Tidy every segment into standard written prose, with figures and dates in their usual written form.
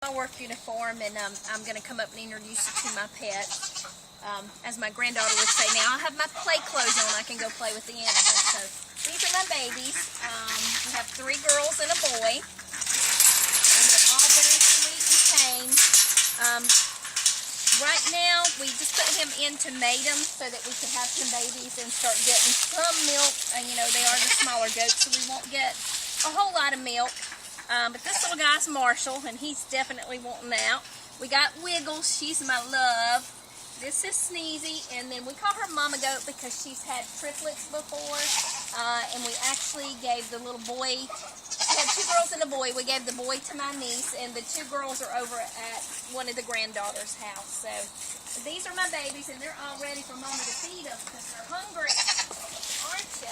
My work uniform, and I'm going to come up and introduce you to my pet. As my granddaughter would say, now I have my play clothes on, I can go play with the animals. So these are my babies. We have 3 girls and a boy, and they're all very sweet and tame. Right now, we just put him in to mate him so that we could have some babies and start getting some milk. And you know, they are the smaller goats, so we won't get a whole lot of milk. But this little guy's Marshall, and he's definitely wanting out. We got Wiggles, she's my love. This is Sneezy, and then we call her Mama Goat because she's had triplets before. And we actually gave the little boy, we had 2 girls and a boy. We gave the boy to my niece, and the 2 girls are over at one of the granddaughters' house. So these are my babies, and they're all ready for Mama to feed them because they're hungry, aren't you?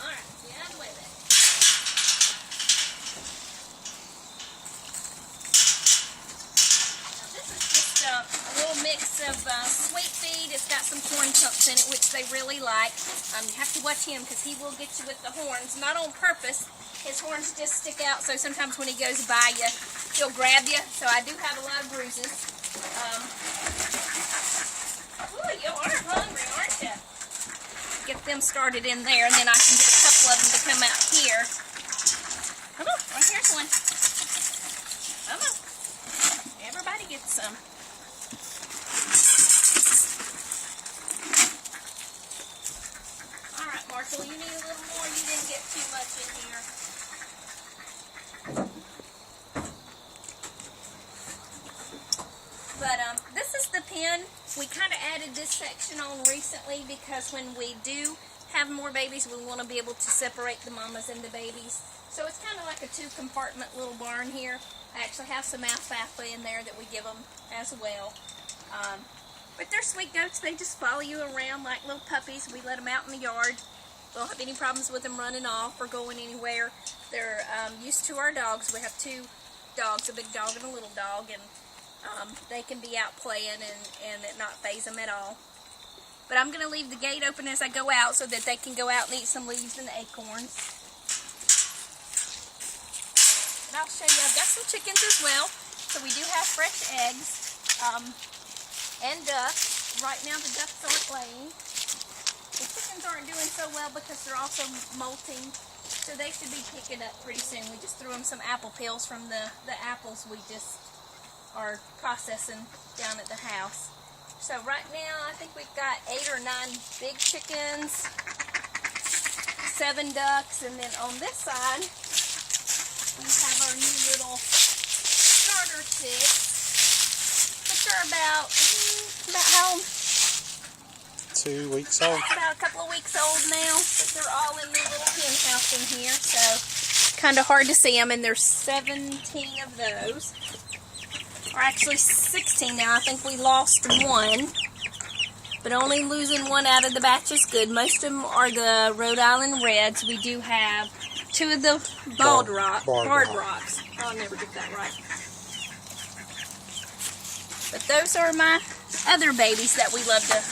All right, get with it. A little mix of sweet feed. It's got some corn chunks in it, which they really like. You have to watch him because he will get you with the horns, not on purpose. His horns just stick out, so sometimes when he goes by you, he'll grab you. So I do have a lot of bruises. Ooh, you are hungry, aren't you? Get them started in there, and then I can get a couple of them to come out here. Come on, right here's one. Come on. Everybody gets some. Alright, Marshall, you need a little more. You didn't get too much in here. But this is the pen. We kind of added this section on recently because when we do have more babies, we want to be able to separate the mamas and the babies. So it's kind of like a 2-compartment little barn here. I actually have some alfalfa in there that we give them as well. But they're sweet goats. They just follow you around like little puppies. We let them out in the yard. We don't have any problems with them running off or going anywhere. They're used to our dogs. We have 2 dogs, a big dog and a little dog, and they can be out playing and it not faze them at all. But I'm going to leave the gate open as I go out so that they can go out and eat some leaves and acorns. And I'll show you, I've got some chickens as well. So we do have fresh eggs and ducks. Right now the ducks aren't laying. The chickens aren't doing so well because they're also molting. So they should be picking up pretty soon. We just threw them some apple peels from the apples we just are processing down at the house. So right now I think we've got 8 or 9 big chickens, 7 ducks, and then on this side we have our new little starter chicks, which are about how old? 2 weeks old. About a couple of weeks old now, but they're all in the little hen house in here, so kind of hard to see them, and there's 17 of those. Or actually 16 now. I think we lost 1, but only losing 1 out of the batch is good. Most of them are the Rhode Island Reds. We do have 2 of the Barred Rocks. I'll never get that right. But those are my other babies that we love to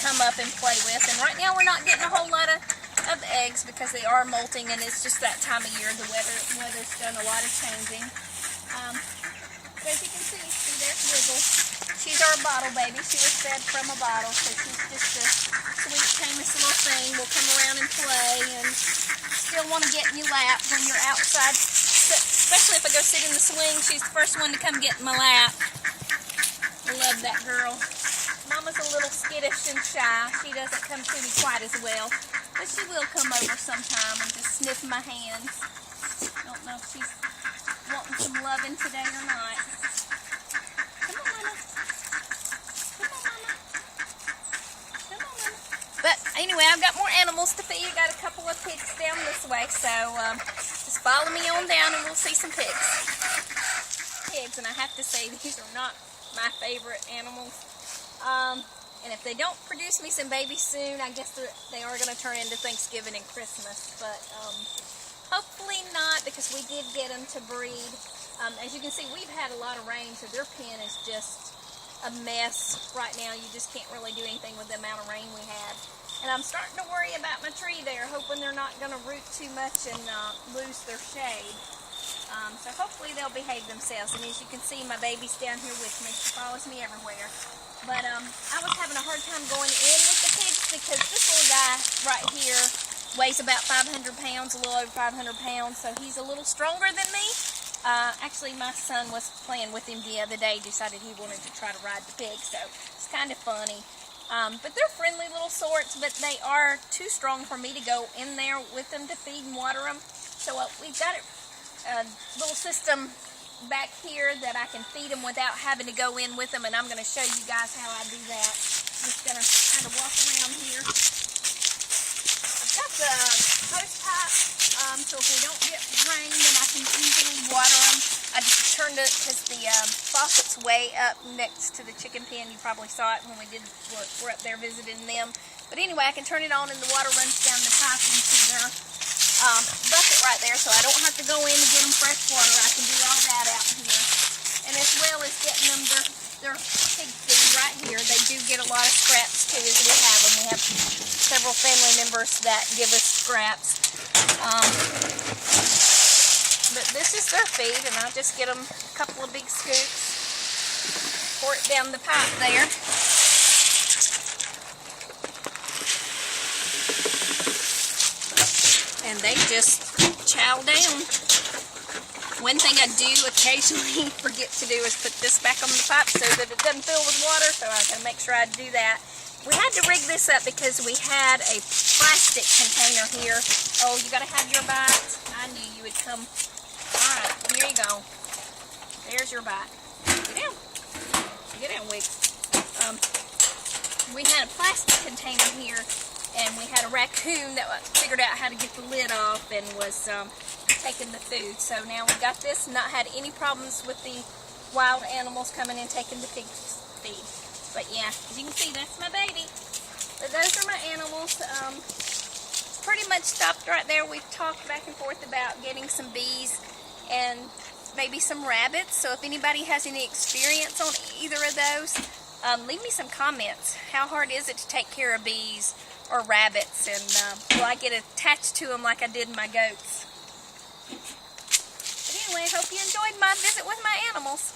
come up and play with. And right now we're not getting a whole lot of eggs because they are molting, and it's just that time of year. The weather's done a lot of changing. But as you can see there's Wiggle. She's our bottle baby. She was fed from a bottle, so she's just a sweet, famous little thing. Will come around and play and still want to get in your lap when you're outside. Especially if I go sit in the swing, she's the first one to come get in my lap. I love that girl. Mama's a little skittish and shy. She doesn't come to me quite as well. But she will come over sometime and just sniff my hands. I don't know if she's wanting some loving today or not. Come on, Mama. Come on, Mama. Come on, Mama. But anyway, I've got more animals to feed. Got a couple of pigs down this way, so just follow me on down and we'll see some pigs. And I have to say, these are not my favorite animals. And if they don't produce me some babies soon, I guess they are going to turn into Thanksgiving and Christmas. But hopefully not, because we did get them to breed. As you can see, we've had a lot of rain, so their pen is just a mess right now. You just can't really do anything with the amount of rain we had. And I'm starting to worry about my tree there, hoping they're not going to root too much and lose their shade. So hopefully they'll behave themselves. And as you can see, my baby's down here with me. She follows me everywhere. But I was having a hard time going in with the pigs because this little guy right here weighs about 500 pounds, a little over 500 pounds. So he's a little stronger than me. Actually, my son was playing with him the other day, decided he wanted to try to ride the pig. So it's kind of funny. But they're friendly little sorts, but they are too strong for me to go in there with them to feed and water them. So we've got a little system back here that I can feed them without having to go in with them, and I'm going to show you guys how I do that. I'm just going to kind of walk around here. I've got the hose pipe, so if we don't get rain, then I can easily water them. I just turned it because the faucet's way up next to the chicken pen. You probably saw it when we're up there visiting them. But anyway, I can turn it on and the water runs down the pipe into their bucket right there, so I don't have to go in to get them fresh water. I can do all that out here. And as well as getting them their pig feed right here. They do get a lot of scraps too as we have them. We have several family members that give us scraps. But this is their feed, and I just get them a couple of big scoops, pour it down the pipe there. And they just chow down. One thing I do occasionally forget to do is put this back on the pipe so that it doesn't fill with water, so I gotta make sure I do that. We had to rig this up because we had a plastic container here. Oh, you gotta have your bite. I knew you would come. Alright, here you go. There's your bite. Get down. Get down, Wiggs. We had a plastic container here, and we had a raccoon that figured out how to get the lid off and was taking the food. So now we got this, not had any problems with the wild animals coming in taking the pig feed. But yeah, as you can see, that's my baby. But those are my animals. Pretty much stopped right there. We've talked back and forth about getting some bees and maybe some rabbits. So if anybody has any experience on either of those, leave me some comments. How hard is it to take care of bees or rabbits, and will I get attached to them like I did my goats? But anyway, I hope you enjoyed my visit with my animals.